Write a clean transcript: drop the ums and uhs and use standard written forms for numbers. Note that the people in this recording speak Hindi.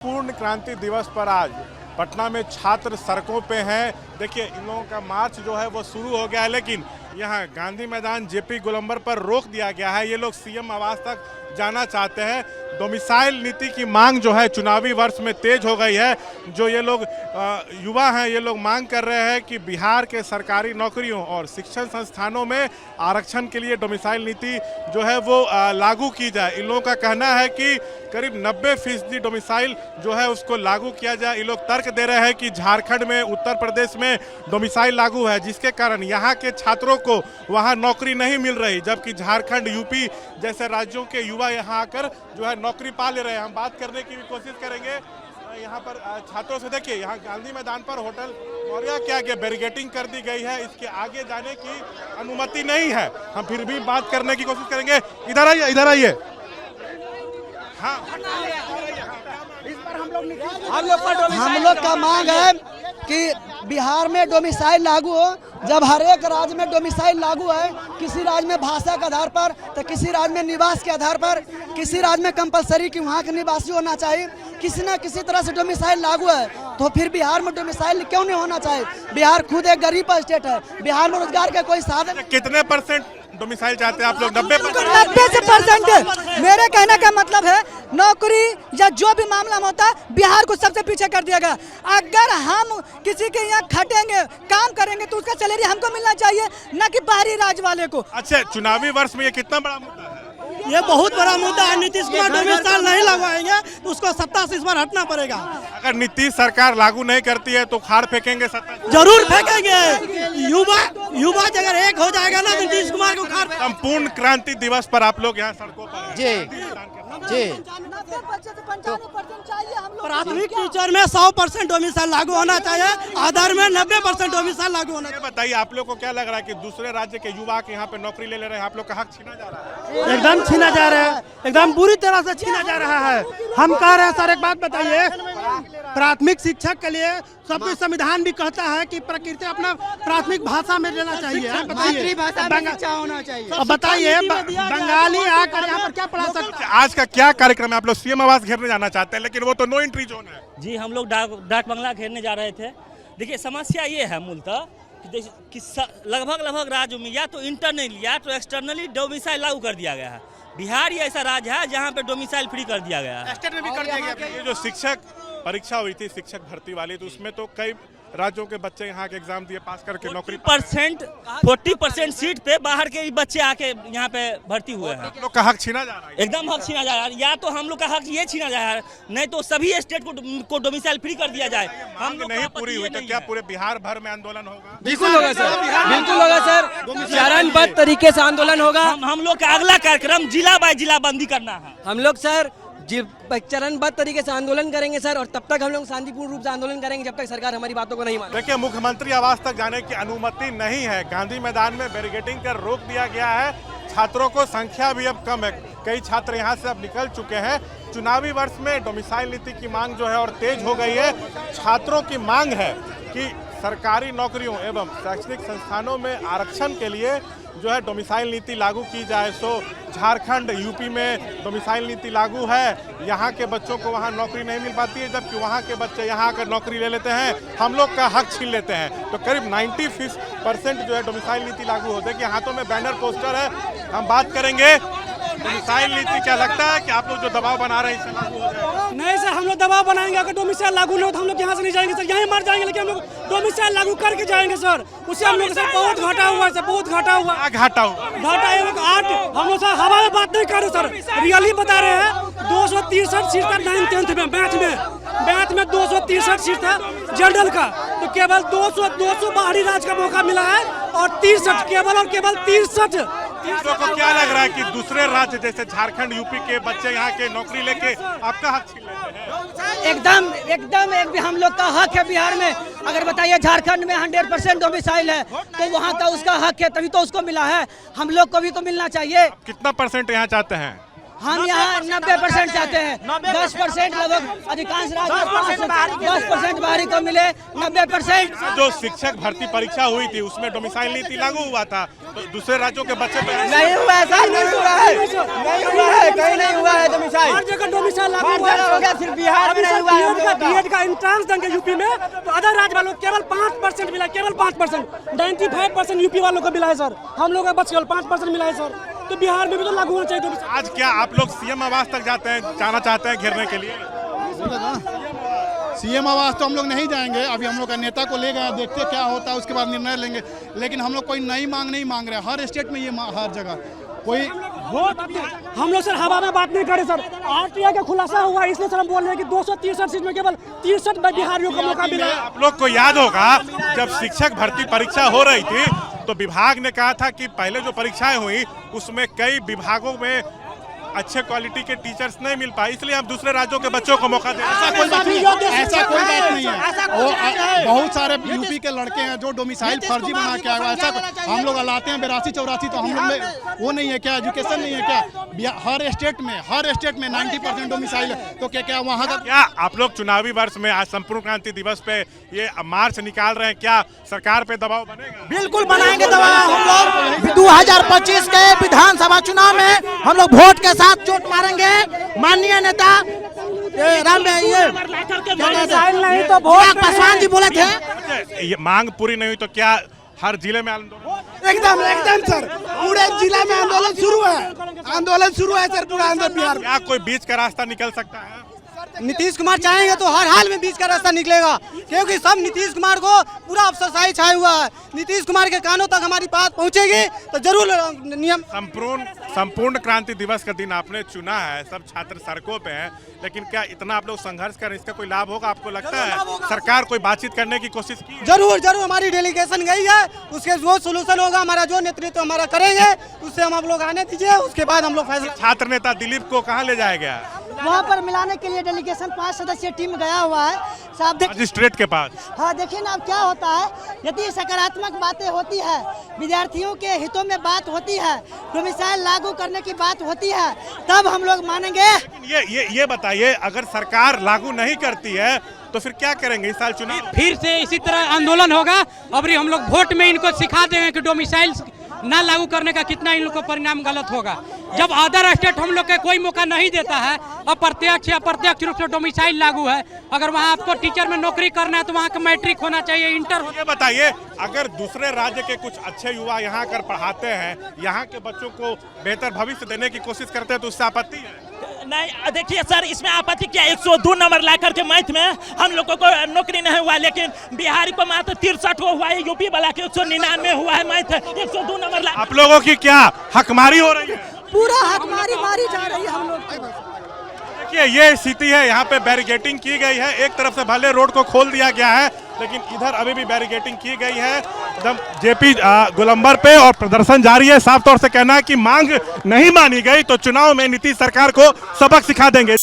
पूर्ण क्रांति दिवस पर आज पटना में छात्र सड़कों पे हैं। देखिए इन लोगों का मार्च जो है वो शुरू हो गया है, लेकिन यहाँ गांधी मैदान जेपी गोलंबर पर रोक दिया गया है। ये लोग सीएम आवास तक जाना चाहते हैं। डोमिसाइल नीति की मांग जो है चुनावी वर्ष में तेज हो गई है। जो ये लोग युवा हैं, ये लोग मांग कर रहे हैं कि बिहार के सरकारी नौकरियों और शिक्षण संस्थानों में आरक्षण के लिए डोमिसाइल नीति जो है वो लागू की जाए। इन लोगों का कहना है कि करीब 90% डोमिसाइल जो है उसको लागू किया जाए। ये लोग तर्क दे रहे हैं कि झारखंड में, उत्तर प्रदेश में डोमिसाइल लागू है, जिसके कारण यहाँ के छात्रों को वहाँ नौकरी नहीं मिल रही, जबकि झारखंड, यूपी जैसे राज्यों के युवा यहाँ आकर जो है नौकरी पा ले रहे हैं। हम बात करने की भी कोशिश करेंगे यहाँ पर छात्रों से। देखिए यहाँ गांधी मैदान पर होटल मौर्या के आगे बैरिकेडिंग कर दी गई है, इसके आगे जाने की अनुमति नहीं है। हम फिर भी बात करने की कोशिश करेंगे। इधर आइए, इधर आइए। हाँ, हम लोग का मांग है कि बिहार में डोमिसाइल लागू हो। जब हर एक राज्य में डोमिसाइल लागू है, किसी राज्य में भाषा के आधार पर, तो किसी राज्य में निवास के आधार पर, किसी राज्य में कंपलसरी कि वहाँ के निवासी होना चाहिए। किसी न किसी तरह से डोमिसाइल लागू है, तो फिर बिहार में डोमिसाइल क्यों नहीं होना चाहिए? बिहार खुद एक गरीब स्टेट है, बिहार में रोजगार का कोई साधन। कितने परसेंट डोमिसाइल चाहते हैं आप लोग? 90%। मेरे कहने का मतलब है नौकरी या जो भी मामला होता है, बिहार को सबसे पीछे कर दिया गया। अगर हम किसी के यहाँ खटेंगे, काम करेंगे, तो उसका सैलरी हमको मिलना चाहिए, न कि बाहरी राज्य वाले को। अच्छा, चुनावी वर्ष में ये कितना बड़ा मुद्दा है? ये बहुत बड़ा मुद्दा है। नीतीश कुमार डोमिसाइल नहीं लगवाएंगे तो उसको सत्ता से इस बार हटना पड़ेगा। अगर नीतीश सरकार लागू नहीं करती है तो खाड़ फेंकेंगे सत्ता? जरूर फेंकेंगे। युवा अगर एक हो जाएगा ना नीतीश कुमार को खाड़। संपूर्ण क्रांति दिवस पर आप लोग यहाँ सड़कों पर हैं। जी प्राथमिक टीचर में 100% डोमिसाइल लागू होना चाहिए, आधार में 90% डोमिसाइल लागू होना चाहिए। बताइए आप लोग को क्या लग रहा है कि दूसरे राज्य के युवा के यहाँ पे नौकरी ले रहे हैं, आप लोग का हक छीना जा रहा है? एकदम छीना जा रहा है, एकदम बुरी तरह से छीना जा रहा है। हम कह रहे हैं सर, एक बात बताइए, प्राथमिक शिक्षक के लिए सब कुछ संविधान भी कहता है कि प्रकृति अपना प्राथमिक भाषा में लेना चाहिए। बताइए बंगाली आकर यहाँ पर क्या पढ़ा सकते? आज का क्या कार्यक्रम है? आप लोग सीएम आवास घेरने जाना चाहते हैं, लेकिन वो तो नो एंट्री जोन है। जी, हम लोग डाक बंगला घेरने जा रहे थे। देखिए समस्या ये है मूलतः कि लगभग राज्यों में या तो इंटरनली या तो एक्सटर्नली डोमिसाइल लागू कर दिया गया है। बिहार ही ऐसा राज्य है जहाँ पे डोमिसाइल फ्री कर दिया गया है। स्टेट में भी कर दिया गया। ये जो शिक्षक परीक्षा हुई थी, शिक्षक भर्ती वाली, तो उसमें तो कई राज्यों के बच्चे यहाँ के एग्जाम दिए, पास करके नौकरी 40% सीट पे बाहर के बच्चे आके यहाँ पे भर्ती हुए हैं। आप लोग का हक छीना जा रहा है। एकदम हक छीना जा रहा है। या तो हम लोग का हक ये छीना जा रहा है, नहीं तो सभी स्टेट को डोमिसाइल फ्री कर दिया जाए। हम नहीं पूरी हुई तो क्या पूरे बिहार भर में आंदोलन होगा? बिल्कुल होगा सर, बिल्कुल होगा सर। चरणबद्ध तरीके से आंदोलन होगा। हम लोग का अगला कार्यक्रम जिला बाय जिला बंदी करना है। हम लोग सर चरणबद्ध तरीके से आंदोलन करेंगे सर, और तब तक हम लोग शांतिपूर्ण रूप से आंदोलन करेंगे जब तक सरकार हमारी बातों को नहीं माने। देखिए मुख्यमंत्री आवास तक जाने की अनुमति नहीं है। गांधी मैदान में बैरिकेडिंग कर रोक दिया गया है। छात्रों को संख्या भी अब कम है, कई छात्र यहाँ से अब निकल चुके हैं। चुनावी वर्ष में डोमिसाइल नीति की मांग जो है और तेज हो गई है। छात्रों की मांग है कि सरकारी नौकरियों एवं शैक्षणिक संस्थानों में आरक्षण के लिए जो है डोमिसाइल नीति लागू की जाए। सो झारखंड, यूपी में डोमिसाइल नीति लागू है। यहाँ के बच्चों को वहाँ नौकरी नहीं मिल पाती है, जबकि वहाँ के बच्चे यहाँ आकर नौकरी ले लेते हैं, हम लोग का हक छीन लेते हैं। तो करीब 90% जो है डोमिसाइल नीति लागू हो। देखिए हाथों में बैनर, पोस्टर है। हम बात करेंगे डोमिसाइल नीति, क्या लगता है कि आप लोग जो दबाव बना रहे हैं इससे लागू हो जाएगा? नहीं सर, हम लोग दबाव बनाएंगे। अगर डोमिसाइल लागू नहीं हो तो हम लोग यहाँ से नहीं जाएंगे सर, यहीं मर जाएंगे। लेकिन हम लोग डोमिसाइल लागू करके जाएंगे सर। उससे हम लोग सर बहुत घाटा हुआ है सर, बहुत घाटा हुआ। घाटा हुआ हम लोग सर हवा में बात नहीं कर रहे सर, रियली बता रहे हैं। 263 सीट था 9th-10th में, मैथ में 263 सीट था जनरल का, तो केवल 200 बाहरी राज्य का मौका मिला है, और 63 केवल और केवल 63। लोगों को क्या लग रहा है कि दूसरे राज्य जैसे झारखंड, यूपी के बच्चे यहाँ के नौकरी लेके आपका हक छीन लेते हैं? एकदम एक भी हम लोग का हक है बिहार में। अगर बताइए झारखंड में 100% डोमिसाइल है, तो वहाँ का उसका हक है, तभी तो उसको मिला है। हम लोग को भी तो मिलना चाहिए। कितना % यहाँ चाहते हैं? हम यहाँ 90% चाहते हैं। 10% लगभग अधिकांश राज्य 10% बाहरी को मिले, 90%। जो शिक्षक भर्ती परीक्षा हुई थी उसमें डोमिसाइल नीति लागू हुआ था, तो दूसरे राज्यों के बच्चे पे नहीं हुआ है सर, नहीं हुआ है, नहीं हुआ है, कहीं नहीं हुआ है डोमिसाइल। हर जगह डोमिसाइल लागू हर हुआ जगह हो गया, सिर्फ बिहार में नहीं हुआ है। हम लोगों का बीएड का एंट्रेंस देंगे यूपी में, तो अदर राज्य वालों को केवल 5% मिला, केवल 5%। 95% यूपी वालों को मिला है सर, हम लोग का बस केवल 5% मिला है सर। तो बिहार में भी तो लागू होना चाहिए डोमिसाइल। आज क्या आप लोग सीएम आवास तक जाना चाहते हैं घेरने के लिए? सीएम आवास तो हम लोग नहीं जाएंगे, अभी हम लोग का नेता को ले गए, देखते क्या होता है, उसके बाद निर्णय लेंगे। लेकिन हम लोग कोई नई मांग नहीं मांग रहे, हर स्टेट में ये हर जगह कोई हम लोग सर हवा में बात नहीं करे सर। आरटीआई का खुलासा हुआ, इसलिए सर हम बोल रहे हैं कि 263 सीट में केवल 63 बिहारियों को मौका मिला। आप लोग को याद होगा जब शिक्षक भर्ती परीक्षा हो रही थी तो विभाग ने कहा था कि पहले जो परीक्षाएं हुई उसमें कई विभागों में अच्छे क्वालिटी के टीचर्स नहीं मिल पाए, इसलिए हम दूसरे राज्यों के बच्चों को मौका दें। ऐसा कोई बात नहीं है, ऐसा कोई बात नहीं है। बहुत सारे यूपी के लड़के हैं जो डोमिसाइल फर्जी बना के आए, ऐसा हम लोग लाते हैं 82-84, तो हम लोग वो नहीं है क्या, एजुकेशन नहीं है क्या? हर स्टेट में 90% डोमिसाइल है, तो क्या वहाँ का क्या आप लोग चुनावी वर्ष में आज संपूर्ण क्रांति दिवस पे ये मार्च निकाल रहे हैं, क्या सरकार पे दबाव बनेगा? बिल्कुल बनाएंगे दबाव। हम लोग 2025 के विधानसभा चुनाव में हम लोग वोट के साथ चोट मारेंगे। माननीय नेता राम नहीं तो वोट पासवान जी बोले थे, ये मांग पूरी नहीं हुई तो क्या हर जिले में आंदोलन? एकदम सर, पूरे जिला में आंदोलन शुरू है सर, पूरा आंदोलन बिहार में। क्या कोई बीच का रास्ता निकल सकता है? नीतीश कुमार चाहेंगे तो हर हाल में बीच का रास्ता निकलेगा, क्योंकि सब नीतीश कुमार को पूरा अफसरशाही छाया हुआ है। नीतीश कुमार के कानों तक हमारी बात पहुंचेगी तो जरूर नियम। संपूर्ण क्रांति दिवस का दिन आपने चुना है, सब छात्र सड़कों पे हैं, लेकिन क्या इतना आप लोग संघर्ष करें इसका कोई लाभ होगा? आपको लगता है सरकार कोई बातचीत करने की कोशिश की? जरूर हमारी डेलीगेशन गई है, उसके जो सोल्यूशन होगा, हमारा जो नेतृत्व हमारा करेंगे उससे हम लोग आने दीजिए, उसके बाद हम लोग फैसला। छात्र नेता दिलीप को कहाँ ले जाया गया? वहाँ पर मिलाने के लिए डेलीगेशन 5 सदस्यीय टीम गया हुआ है साहब। मजिस्ट्रेट के पास। हाँ देखिए ना अब क्या होता है, यदि सकारात्मक बातें होती है, विद्यार्थियों के हितों में बात होती है, डोमिसाइल लागू करने की बात होती है, तब हम लोग मानेंगे। ये बताइए, अगर सरकार लागू नहीं करती है तो फिर क्या करेंगे इस साल चुनाव? फिर से इसी तरह आंदोलन होगा। अब हम लोग वोट में इनको सिखा देंगे कि डोमिसाइल ना लागू करने का कितना इन लोग को परिणाम गलत होगा। जब अदर स्टेट हम लोग के कोई मौका नहीं देता है, अप्रत्यक्ष अप्रत्यक्ष रूप से डोमिसाइल लागू है। अगर वहाँ आपको टीचर में नौकरी करना है तो वहाँ का मैट्रिक होना चाहिए, इंटर। ये बताइए, अगर दूसरे राज्य के कुछ अच्छे युवा यहाँ कर पढ़ाते हैं, यहाँ के बच्चों को बेहतर भविष्य देने की कोशिश करते हैं तो उससे आपत्ति है? नहीं देखिए सर, इसमें आपत्ति क्या, 102 नंबर ला करके मैथ में हम लोगों को नौकरी नहीं हुआ, लेकिन बिहारी को मात्र 63 हुआ है, यूपी वाला के 199 हुआ है मैथ, 102 नंबर ला। आप लोगों की क्या हकमारी हो रही है? पूरा हकमारी मारी जा रही है हम लोग। देखिए ये स्थिति है, यहाँ पे बैरिकेटिंग की गई है, एक तरफ से भले रोड को खोल दिया गया है, लेकिन इधर अभी भी बैरिकेटिंग की गई है एकदम जेपी गोलंबर पे, और प्रदर्शन जारी है। साफ तौर से कहना है कि मांग नहीं मानी गई तो चुनाव में नीतीश सरकार को सबक सिखा देंगे।